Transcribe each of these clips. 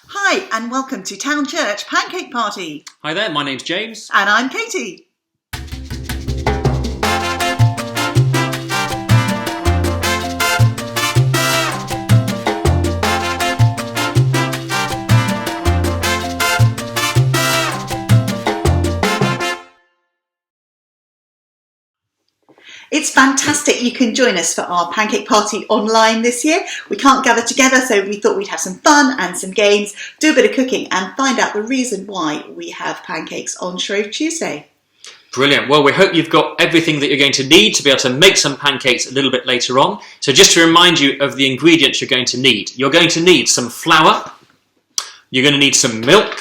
Hi and welcome to Town Church Pancake Party. Hi there, my name's James. And I'm Katie. It's fantastic you can join us for our Pancake Party online this year. We can't gather together, so we thought we'd have some fun and some games, do a bit of cooking and find out the reason why we have pancakes on Shrove Tuesday. Brilliant. Well, we hope you've got everything that you're going to need to be able to make some pancakes a little bit later on. So just to remind you of the ingredients you're going to need. You're going to need some flour. You're going to need some milk.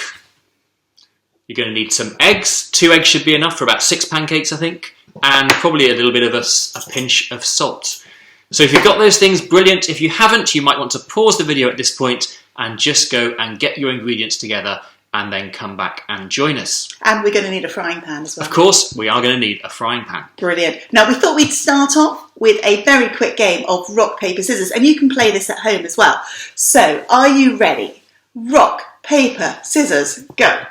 You're going to need some eggs. 2 eggs should be enough for about 6 pancakes, I think. And probably a little bit of a pinch of salt. So if you've got those things, brilliant. If you haven't, you might want to pause the video at this point and just go and get your ingredients together and then come back and join us. And we're going to need a frying pan as well. Of course, we are going to need a frying pan. Brilliant. Now, we thought we'd start off with a very quick game of rock, paper, scissors, and you can play this at home as well. So, are you ready? Rock, paper, scissors, go.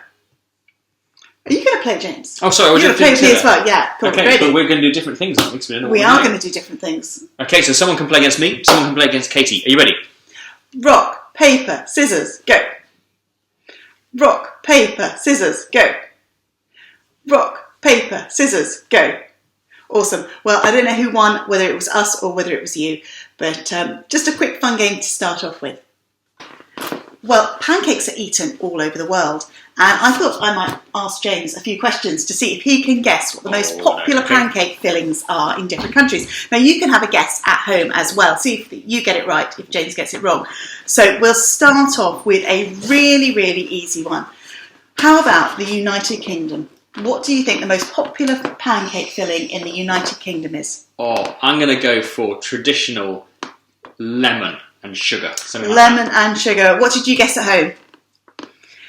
Are you going to play, James? Oh, sorry. You're going to play with me as well, yeah. Cool. Okay, ready? but we're going to do different things, aren't we? We are going to do different things. Okay, so someone can play against me, someone can play against Katie. Are you ready? Rock, paper, scissors, go. Rock, paper, scissors, go. Rock, paper, scissors, go. Awesome. Well, I don't know who won, whether it was us or whether it was you, but just a quick fun game to start off with. Well, pancakes are eaten all over the world, and I thought I might ask James a few questions to see if he can guess what the most popular pancake fillings are in different countries. Now, you can have a guess at home as well. See if you get it right, if James gets it wrong. So we'll start off with a really, really easy one. How about the United Kingdom? What do you think the most popular pancake filling in the United Kingdom is? Oh, I'm going to go for traditional lemon and sugar. Lemon and sugar. What did you guess at home?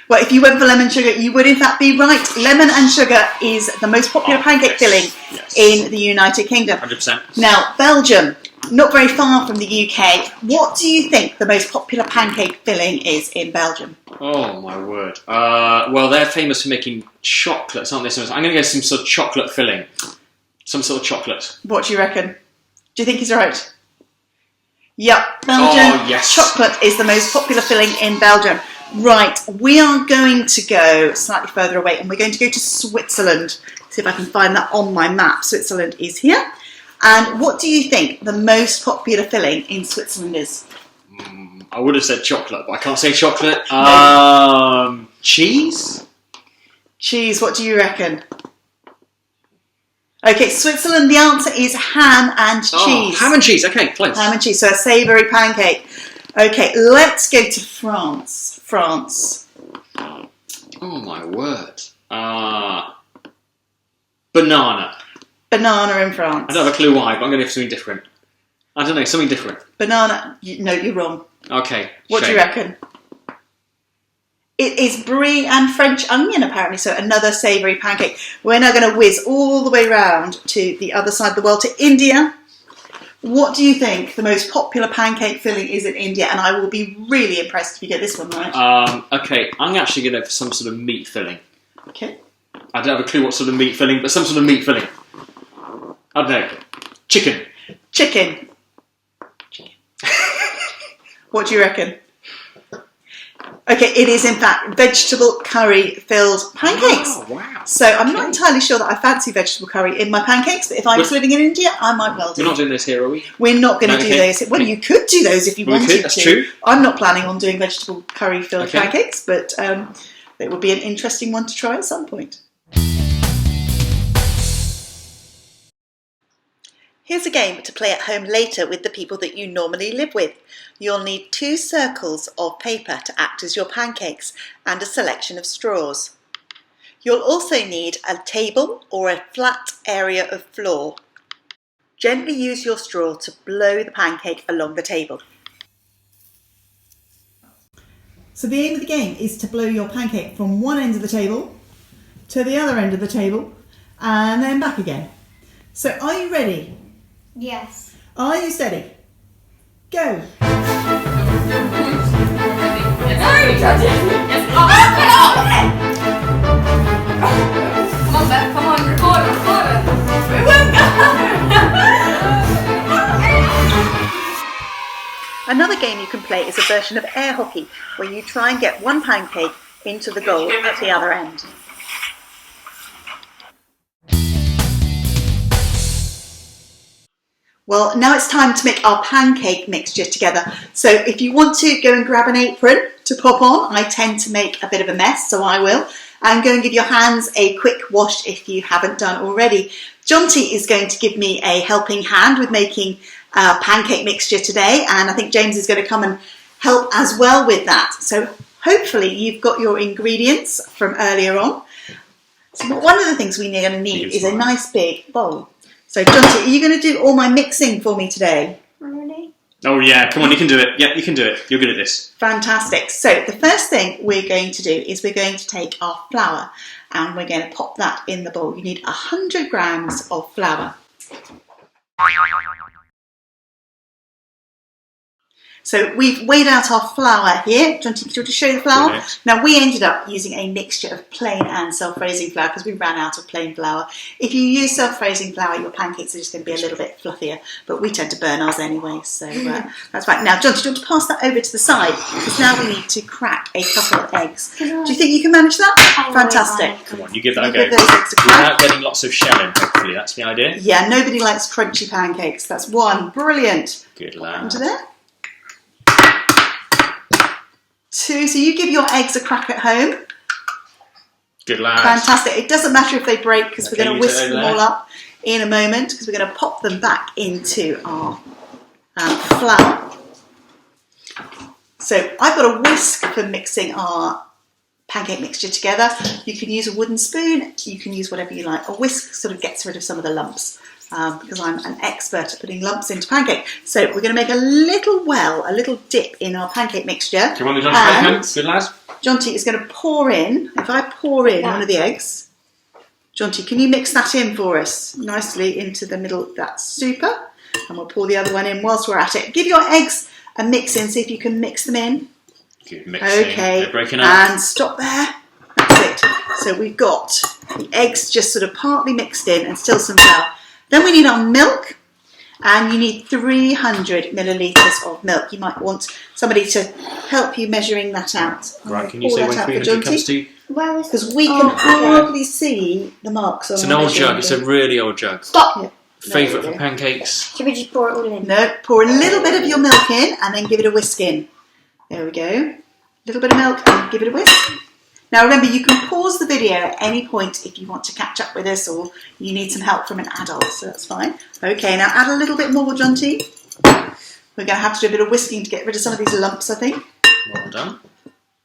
Well, if you went for lemon sugar, you would in fact be right. Lemon and sugar is the most popular pancake filling in the United Kingdom. 100%. Now, Belgium, not very far from the UK. What do you think the most popular pancake filling is in Belgium? Oh, my word. Well, they're famous for making chocolates, aren't they? So I'm going to go some sort of chocolate filling. Some sort of chocolate. What do you reckon? Do you think he's right? Yep, Belgium. Chocolate is the most popular filling in Belgium. Right, we are going to go slightly further away and we're going to go to Switzerland. See if I can find that on my map. Switzerland is here. And what do you think the most popular filling in Switzerland is? I would have said chocolate, but I can't say chocolate. Cheese? Cheese, what do you reckon? Okay, Switzerland, the answer is ham and cheese. Oh, ham and cheese, okay, close. Ham and cheese, so a savoury pancake. Okay, let's go to France. France. Oh, my word. Banana. Banana in France. I don't have a clue why, but I'm going to have something different. I don't know, something different. Banana, no, you're wrong. Okay, what do you reckon? It is brie and French onion, apparently, so another savoury pancake. We're now going to whiz all the way round to the other side of the world, to India. What do you think the most popular pancake filling is in India? And I will be really impressed if you get this one right. Okay, I'm actually going to have some sort of meat filling. Okay. I don't have a clue what sort of meat filling, but some sort of meat filling. I don't know. Chicken. Chicken. What do you reckon? Okay, it is in fact vegetable curry filled pancakes. Oh, wow. So I'm not entirely sure that I fancy vegetable curry in my pancakes, but if I was living in India, I might well do. We're not doing this here, are we? We're not going to do those. Well, you could do those if you wanted to. That's true. I'm not planning on doing vegetable curry filled pancakes, but it would be an interesting one to try at some point. Here's a game to play at home later with the people that you normally live with. You'll need 2 circles of paper to act as your pancakes and a selection of straws. You'll also need a table or a flat area of floor. Gently use your straw to blow the pancake along the table. So the aim of the game is to blow your pancake from one end of the table to the other end of the table and then back again. So are you ready? Yes. Are you steady? Go! Yes. Oh, come on, Beth. Come on, record it. It won't go. Another game you can play is a version of air hockey, where you try and get one pancake into the goal at the other end. Well, now it's time to make our pancake mixture together. So if you want to go and grab an apron to pop on, I tend to make a bit of a mess, so I will. And go and give your hands a quick wash if you haven't done already. Jonty is going to give me a helping hand with making pancake mixture today, and I think James is going to come and help as well with that. So hopefully you've got your ingredients from earlier on. So one of the things we're going to need is a nice big bowl. So Jonty, are you going to do all my mixing for me today? Ready? Oh yeah, come on, you can do it. Yep, you can do it. You're good at this. Fantastic. So the first thing we're going to do is we're going to take our flour and we're going to pop that in the bowl. You need 100 grams of flour. So we've weighed out our flour here. Jonty, do you want to show the flour? Brilliant. Now we ended up using a mixture of plain and self-raising flour because we ran out of plain flour. If you use self-raising flour, your pancakes are just going to be a little bit fluffier, but we tend to burn ours anyway, so that's fine. Now, Jonty, do you want to pass that over to the side? Because now we need to crack a couple of eggs. Do you think you can manage that? Fantastic. Come on, you give that a Give go. those eggs a crack. Without getting lots of shelling, hopefully. That's the idea. Yeah, nobody likes crunchy pancakes. That's one. Brilliant. Good lad. Into there. 2. So you give your eggs a crack at home. Good lad. Fantastic. It doesn't matter if they break because we're going to you whisk do them that. all up in a moment because we're going to pop them back into our flour. So I've got a whisk for mixing our pancake mixture together. You can use a wooden spoon. You can use whatever you like. A whisk sort of gets rid of some of the lumps. Because I'm an expert at putting lumps into pancake. So we're going to make a little well, a little dip in our pancake mixture. Come on, Jonty, And good lad. Jonty is going to pour in, if I pour in one of the eggs, Jonty, can you mix that in for us nicely into the middle? That's super. And we'll pour the other one in whilst we're at it. Give your eggs a mix in, see if you can mix them in. Good mixing. Okay, They're breaking up. and stop there. That's it. So we've got the eggs just sort of partly mixed in and still some flour. Then we need our milk, and you need 300 millilitres of milk. You might want somebody to help you measuring that out. Right, can you say when 300 comes to? Where is Because we can hardly see the marks on It's an our old jug. measuring It's a thing. really old jug. Stop! Yeah. Favourite There for we go. pancakes. Should we just pour it all in? No, pour a little bit of your milk in and then give it a whisk in. There we go. A little bit of milk and give it a whisk. Now remember, you can pause the video at any point if you want to catch up with us or you need some help from an adult, so that's fine. Okay, now add a little bit more, Jonty. We're going to have to do a bit of whisking to get rid of some of these lumps, I think. Well done.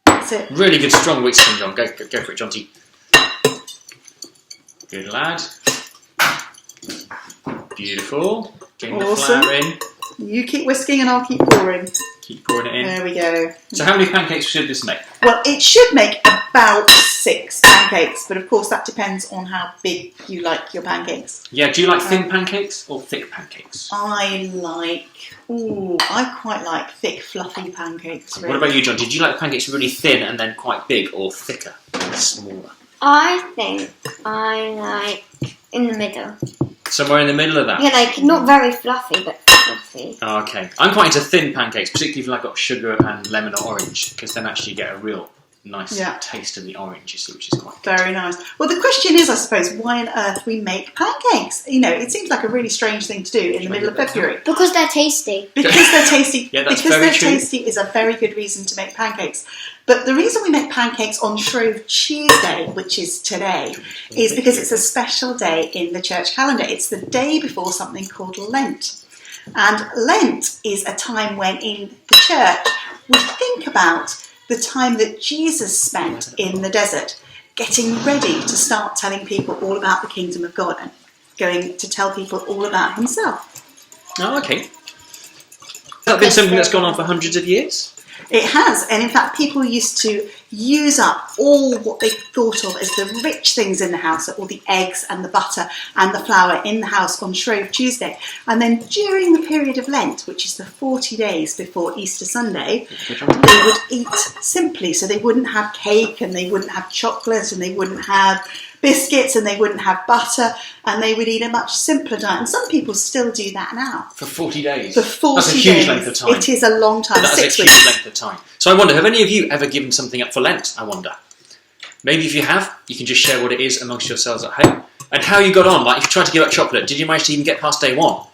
That's it. Really good strong whisking, John. Go for it, Jonty. Good lad. Beautiful. Getting the Awesome. flour in. You keep whisking and I'll keep pouring. Keep pouring it in. There we go. So how many pancakes should this make? Well, it should make about 6 pancakes, but of course that depends on how big you like your pancakes. Yeah, do you like thin pancakes or thick pancakes? I quite like thick, fluffy pancakes. Really. What about you, John? Did you like the pancakes really thin and then quite big, or thicker and smaller? I think I like in the middle. Somewhere in the middle of that? Yeah, like not very fluffy, but fluffy. Oh, okay. I'm quite into thin pancakes, particularly if I've got sugar and lemon or orange, because then actually you get a real nice taste of the orange, you see, which is quite good. Very nice. Well, the question is, I suppose, why on earth we make pancakes? You know, it seems like a really strange thing to do in the middle of February. Because they're tasty. Because they're tasty. Yeah, that's because very they're true. tasty is a very good reason to make pancakes. But the reason we make pancakes on Shrove Tuesday, which is today, is because it's a special day in the church calendar. It's the day before something called Lent. And Lent is a time when in the church we think about the time that Jesus spent in the desert, getting ready to start telling people all about the kingdom of God and going to tell people all about himself. Oh, okay. Has that been something that's gone on for hundreds of years? It has, and in fact people used to use up all what they thought of as the rich things in the house, so all the eggs and the butter and the flour in the house on Shrove Tuesday. And then during the period of Lent, which is the 40 days before Easter Sunday, they would eat simply. So they wouldn't have cake, and they wouldn't have chocolate, and they wouldn't have biscuits, and they wouldn't have butter, and they would eat a much simpler diet. And some people still do that now. For 40 days? For 40 days. That's a huge length of time. It is a long time, That's 6 a weeks. huge length of time. So I wonder, have any of you ever given something up for Lent, I wonder? Maybe if you have, you can just share what it is amongst yourselves at home. And how you got on. Like, if you tried to give up chocolate, did you manage to even get past day 1?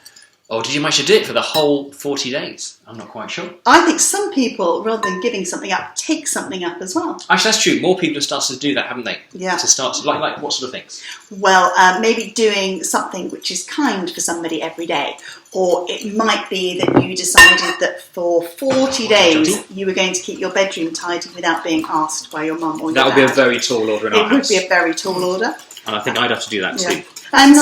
Or did you manage to do it for the whole 40 days? I'm not quite sure. I think some people, rather than giving something up, take something up as well. Actually, that's true. More people have started to do that, haven't they? Yeah. To start, like what sort of things? Well, maybe doing something which is kind for somebody every day. Or it might be that you decided that for 40 days you were going to keep your bedroom tidy without being asked by your mum or your dad. That would be a very tall order in our house. It would be a very tall order. And I think I'd have to do that too. And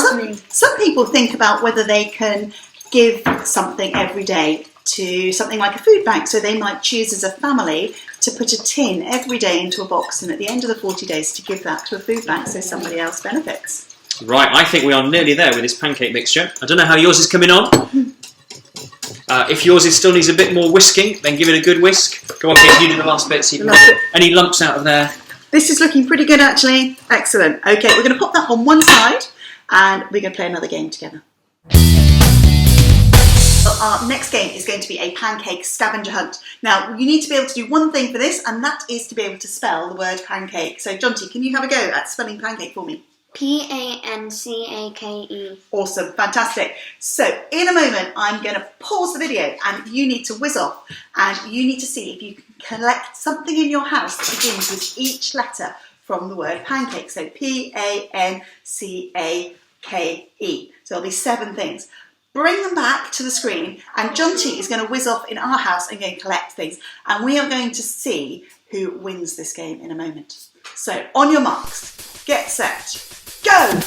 some people think about whether they can give something every day to something like a food bank. So they might choose as a family to put a tin every day into a box, and at the end of the 40 days to give that to a food bank so somebody else benefits. Right, I think we are nearly there with this pancake mixture. I don't know how yours is coming on. If yours still needs a bit more whisking, then give it a good whisk. Go on, Kate, you do the last bit, see if you can get any lumps out of there. This is looking pretty good, actually. Excellent. Okay, we're going to pop that on one side, and we're going to play another game together. Our next game is going to be a pancake scavenger hunt. Now, you need to be able to do one thing for this, and that is to be able to spell the word pancake. So, Jonty, can you have a go at spelling pancake for me? Pancake. Awesome, fantastic. So, in a moment, I'm going to pause the video, and you need to whiz off, and you need to see if you can collect something in your house that begins with each letter from the word pancake. So, Pancake. So, there'll be 7 things. Bring them back to the screen, and Jonty is going to whiz off in our house and going to collect things, and we are going to see who wins this game in a moment. So, on your marks, get set, go!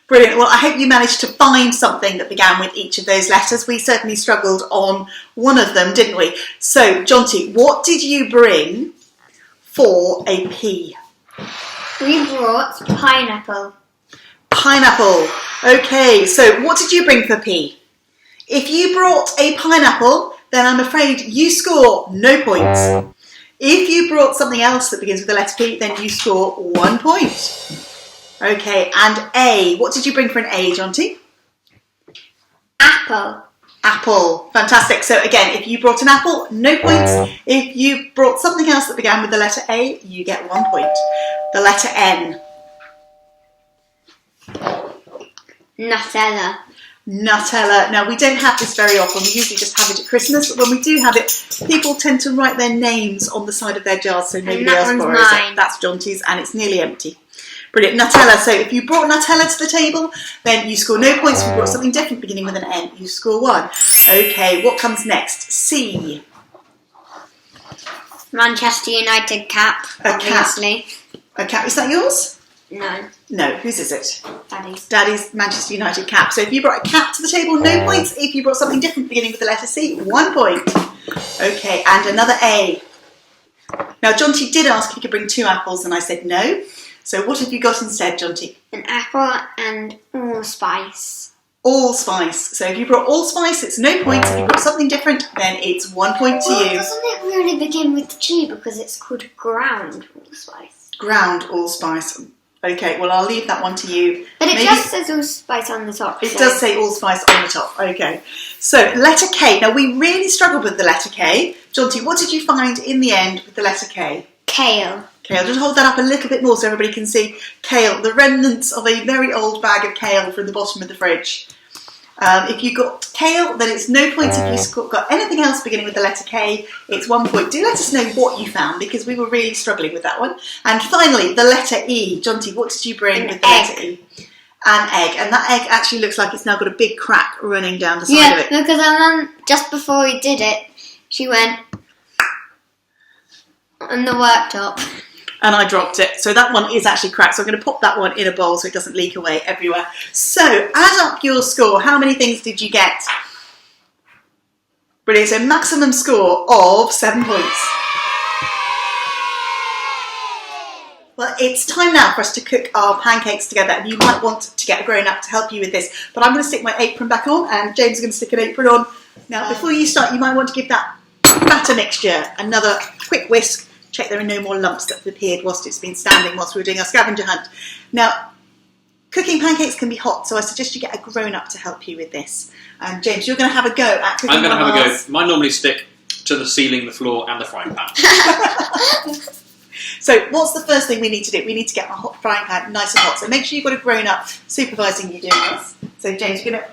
Brilliant. Well, I hope you managed to find something that began with each of those letters. We certainly struggled on one of them, didn't we? So, Jonty, what did you bring for a P? We brought pineapple. Pineapple. Okay, so what did you bring for P? If you brought a pineapple, then I'm afraid you score no points. If you brought something else that begins with the letter P, then you score 1 point. Okay, and A. What did you bring for an A, Jonty? Apple. Apple. Fantastic. So again, if you brought an apple, no points. If you brought something else that began with the letter A, you get 1 point. The letter N. Nutella. Nutella. Now, we don't have this very often. We usually just have it at Christmas, but when we do have it, people tend to write their names on the side of their jars so nobody else borrows it. That's Jonty's, and it's nearly empty. Brilliant. Nutella. So if you brought Nutella to the table, then you score no points. If you brought something different beginning with an N, you score 1. Okay, what comes next? C. Manchester United cap, obviously. A cap. Is that yours? No. No. Whose is it? Daddy's. Daddy's Manchester United cap. So if you brought a cap to the table, no points. If you brought something different beginning with the letter C, 1 point. Okay, and another A. Now, Jonty did ask if he could bring 2 apples, and I said no. So what have you got instead, Jonty? An apple and allspice. Allspice. So if you brought allspice, it's no points. If you brought something different, then it's 1 point to you. Doesn't it really begin with G because it's called ground allspice? Ground allspice. Okay, well, I'll leave that one to you. But it just says allspice on the top. It does say allspice on the top. Okay. So, letter K. Now, we really struggled with the letter K. Jonty, what did you find in the end with the letter K? Kale. Okay, I'll just hold that up a little bit more so everybody can see kale, the remnants of a very old bag of kale from the bottom of the fridge. If you got kale, then it's no points. If you got anything else beginning with the letter K, it's 1 point. Do let us know what you found, because we were really struggling with that one. And finally, the letter E. Jonty, what did you bring with the letter E? An egg. And that egg actually looks like it's now got a big crack running down the side of it. Yeah, because then just before we did it, she went on the worktop. And I dropped it. So that one is actually cracked. So I'm going to pop that one in a bowl so it doesn't leak away everywhere. So add up your score. How many things did you get? Brilliant. So maximum score of 7 points. Well, it's time now for us to cook our pancakes together, and you might want to get a grown-up to help you with this. But I'm going to stick my apron back on, and James is going to stick an apron on. Now, before you start, you might want to give that batter mixture another quick whisk. Check there are no more lumps that have appeared whilst it's been standing whilst we were doing our scavenger hunt. Now, cooking pancakes can be hot, so I suggest you get a grown-up to help you with this. And James, you're going to have a go at cooking. I'm going to have a go. Mine normally stick to the ceiling, the floor, and the frying pan. So what's the first thing we need to do? We need to get our hot frying pan nice and hot. So make sure you've got a grown-up supervising you doing this. So James, you're going to...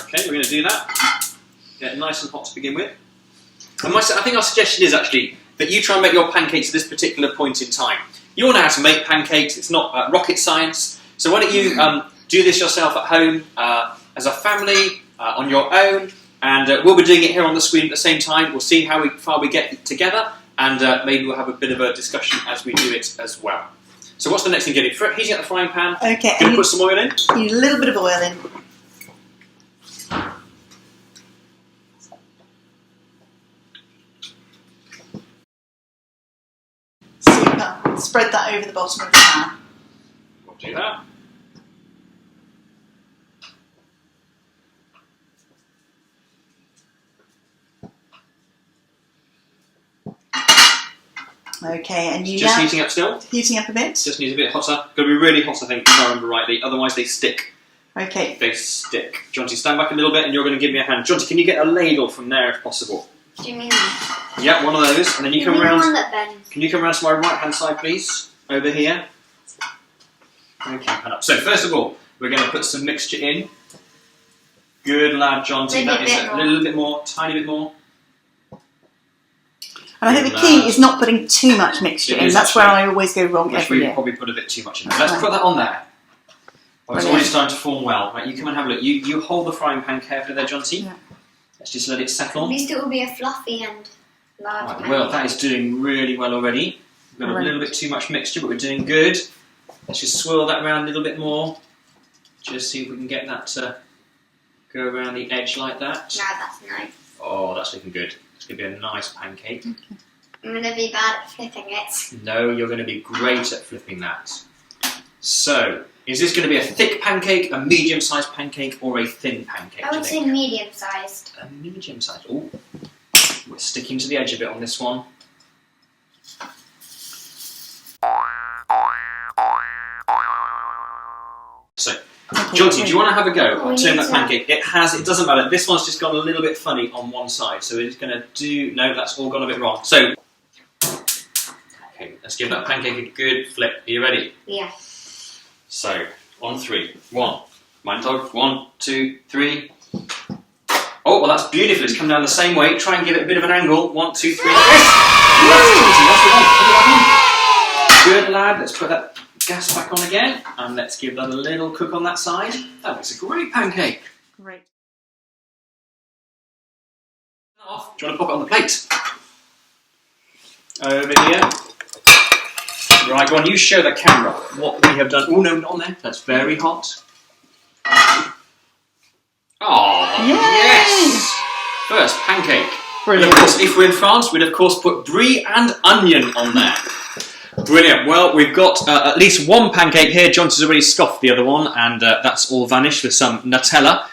Okay, we're going to do that. Get it nice and hot to begin with. And I think our suggestion is actually that you try and make your pancakes at this particular point in time. You all know how to make pancakes. It's not rocket science. So why don't you do this yourself at home as a family, on your own, and we'll be doing it here on the screen at the same time. We'll see how far we get together, and maybe we'll have a bit of a discussion as we do it as well. So what's the next thing you're doing? Heating up the frying pan. Okay. Going to put some oil in? You need a little bit of oil in. Super. Spread that over the bottom of the pan. We'll do that. Okay, and you just now... heating up still? Heating up a bit. Just needs a bit hotter. Got to be really hot, I think, if I remember rightly. Otherwise they stick. Okay. They stick. Jonty, stand back a little bit and you're going to give me a hand. Jonty, can you get a ladle from there if possible? What do you mean? Yeah, one of those. And then you come round. One that bends. Can you come round to my right hand side, please? Over here. Okay, and up. So first of all, we're going to put some mixture in. Good lad, Jonty. Maybe That a is bit a more. little bit more, tiny bit more. And I think the key is not putting too much mixture in. That's where I always go wrong Which every we year. probably put a bit too much in. Let's put that on there. Oh, it's already starting to form well. Right, you come and have a look. You hold the frying pan carefully there, Jonty. Yeah. Let's just let it settle. At least it will be a fluffy and large. Right, well, that is doing really well already. We've got a little bit too much mixture, but we're doing good. Let's just swirl that around a little bit more. Just see if we can get that to go around the edge like that. Now that's nice. Oh, that's looking good. It's going to be a nice pancake. I'm going to be bad at flipping it. No, you're going to be great at flipping that. So, is this going to be a thick pancake, a medium-sized pancake, or a thin pancake? I would say medium-sized. A medium-sized. Oh, we're sticking to the edge a bit on this one. So, Jonty, do you want to have a go? I'll turn that pancake. It doesn't matter. This one's just gone a little bit funny on one side, so it's going to do... No, that's all gone a bit wrong. So, okay, let's give that pancake a good flip. Are you ready? Yeah. So, on 3. 1. Mind dog. 1, 2, 3. Oh, well, that's beautiful. It's come down the same way. Try and give it a bit of an angle. 1, 2, 3. Yes! Good lad. Let's put that gas back on again. And let's give that a little cook on that side. That makes a great pancake. Great. Do you want to pop it on the plate? Over here. Right, go on, you show the camera what we have done. Oh, no, not on there. That's very hot. Oh, yes! First, pancake. Brilliant. And of course, if we're in France, we'd of course put brie and onion on there. Brilliant. Well, we've got at least one pancake here. Jonty's already scoffed the other one, and that's all vanished with some Nutella.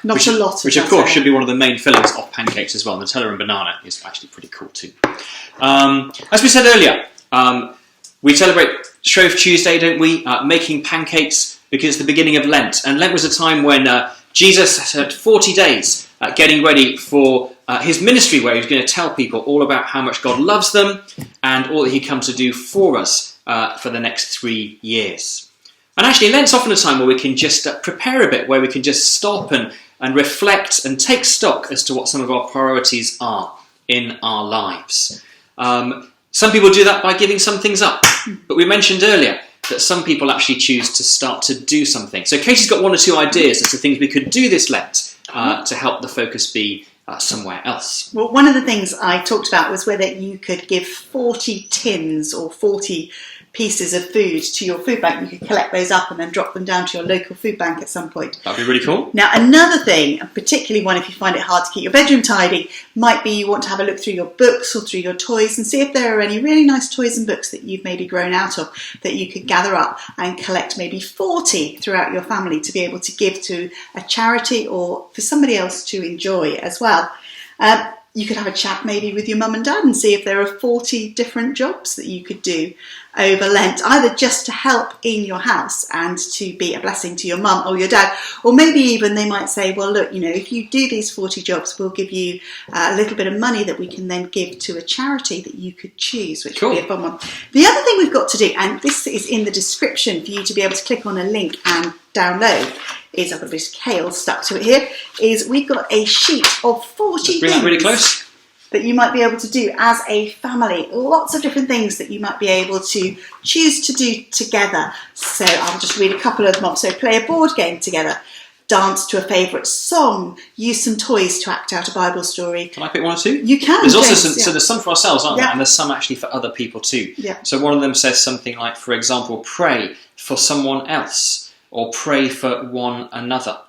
Which, of course, should be one of the main fillings of pancakes as well. Nutella and banana is actually pretty cool too. As we said earlier, we celebrate Shrove Tuesday, don't we? Making pancakes because it's the beginning of Lent. And Lent was a time when Jesus had 40 days getting ready for his ministry, where he was going to tell people all about how much God loves them and all that he'd come to do for us for the next 3 years. And actually, Lent's often a time where we can just prepare a bit, where we can just stop and and reflect and take stock as to what some of our priorities are in our lives. Some people do that by giving some things up, but we mentioned earlier that some people actually choose to start to do something. So Katie's got 1 or 2 ideas as to things we could do this Lent to help the focus be somewhere else. Well, one of the things I talked about was whether you could give 40 tins or 40 pieces of food to your food bank. You could collect those up and then drop them down to your local food bank at some point. That'd be really cool. Now, another thing, and particularly one if you find it hard to keep your bedroom tidy, might be you want to have a look through your books or through your toys and see if there are any really nice toys and books that you've maybe grown out of that you could gather up and collect maybe 40 throughout your family to be able to give to a charity or for somebody else to enjoy as well. You could have a chat maybe with your mum and dad and see if there are 40 different jobs that you could do over Lent, either just to help in your house and to be a blessing to your mum or your dad, or maybe even they might say, well, look, if you do these 40 jobs, we'll give you a little bit of money that we can then give to a charity that you could choose, which would be a fun one. The other thing we've got to do, and this is in the description for you to be able to click on a link and download, is, I've got a bit of kale stuck to it here, is we've got a sheet of 40 Bring that really close. That you might be able to do as a family. Lots of different things that you might be able to choose to do together. So I'll just read a couple of them off. So play a board game together, dance to a favourite song, use some toys to act out a Bible story. Can I pick 1 or 2? You can. There's also James, so there's some for ourselves, aren't there? Yeah. And there's some actually for other people too. Yeah. So one of them says something like, for example, pray for someone else, or pray for one another,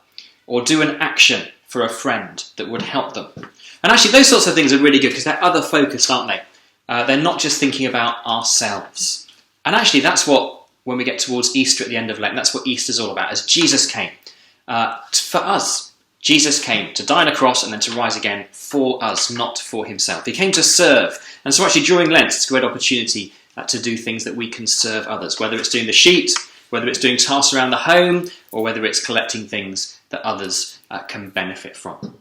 or do an action for a friend that would help them. And actually those sorts of things are really good because they're other focused, aren't they? They're not just thinking about ourselves. And actually that's what, when we get towards Easter at the end of Lent, that's what Easter's all about, as Jesus came for us. Jesus came to die on a cross and then to rise again for us, not for himself. He came to serve. And so actually during Lent, it's a great opportunity to do things that we can serve others, whether it's doing the sheet, whether it's doing tasks around the home, or whether it's collecting things that others can benefit from.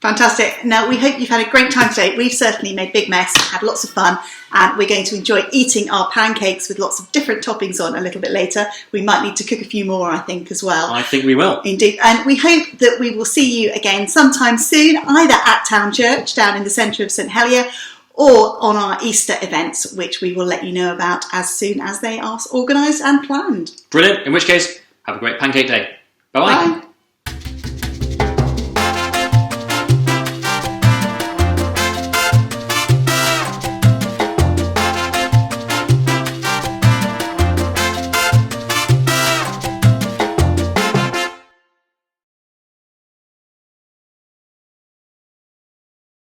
Fantastic. Now, we hope you've had a great time today. We've certainly made a big mess, had lots of fun, and we're going to enjoy eating our pancakes with lots of different toppings on a little bit later. We might need to cook a few more, I think, as well. I think we will. Indeed. And we hope that we will see you again sometime soon, either at Town Church down in the centre of St Helier, or on our Easter events, which we will let you know about as soon as they are organised and planned. Brilliant. In which case, have a great pancake day. Bye-bye. Bye.